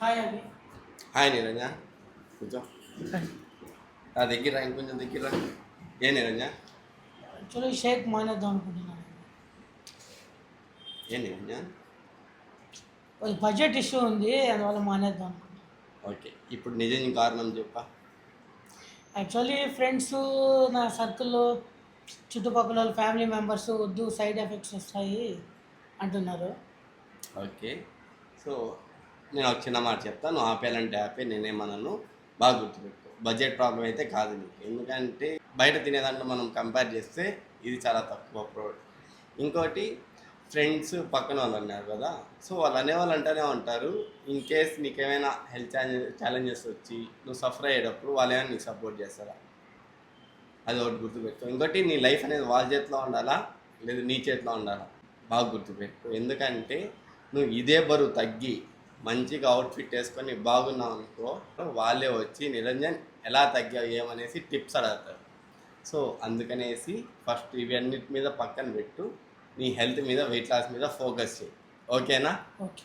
Hi అండి. Hi నిరంజ, కూర్చో. నా దగ్గర ఇంకొంచెం దగ్గర ఏ నిరంజ, యాక్చువల్లీ షేక్ మానేద్దాం అనుకుంటున్నాను. ఏ నిరంజ. కొంచెం బడ్జెట్ ఇష్యూ ఉంది, అందువల్ల మానేద్దాం అనుకుంటున్నాను. ఓకే, ఇప్పుడు నిజం కారణం చెప్పా. యాక్చువల్లీ ఫ్రెండ్స్, నా సర్కిల్లో చుట్టుపక్కల వాళ్ళ ఫ్యామిలీ మెంబర్స్ వద్దు సైడ్ ఎఫెక్ట్స్ వస్తాయి అంటున్నారు. ఓకే, సో నేను ఒక చిన్న మాట చెప్తాను, నువ్వు ఆపేయాలంటే ఆపే, నేనేమన్నాను బాగా గుర్తుపెట్టు. బడ్జెట్ ప్రాబ్లం అయితే కాదు నీకు, ఎందుకంటే బయట తినేదాంట్లో మనం కంపేర్ చేస్తే ఇది చాలా తక్కువ ప్రోడక్ట్. ఇంకోటి, ఫ్రెండ్స్ పక్కన వాళ్ళు అన్నారు కదా, సో వాళ్ళు అనేవాళ్ళు అంటూనే ఉంటారు, ఇన్ కేస్ నీకేమైనా హెల్త్ ఛాలెంజెస్ వచ్చి నువ్వు సఫర్ అయ్యేటప్పుడు వాళ్ళు ఏమైనా నీకు సపోర్ట్ చేస్తారా? అది ఒకటి గుర్తుపెట్టు. ఇంకోటి, నీ లైఫ్ అనేది వాళ్ళ చేతిలో ఉండాలా లేదు నీ చేతిలో ఉండాలా, బాగా గుర్తుపెట్టు. ఎందుకంటే నువ్వు ఇదే బరువు తగ్గి మంచిగా అవుట్ఫిట్ వేసుకొని బాగున్నావు అనుకో, వాళ్ళే వచ్చి నిరంజన్ ఎలా తగ్గావు ఏమనేసి టిప్స్ అడుగుతారు. సో అందుకనేసి ఫస్ట్ ఇవన్నిటి మీద పక్కన పెట్టు, నీ హెల్త్ మీద వెయిట్ లాస్ మీద ఫోకస్ చేయి. ఓకేనా? ఓకే.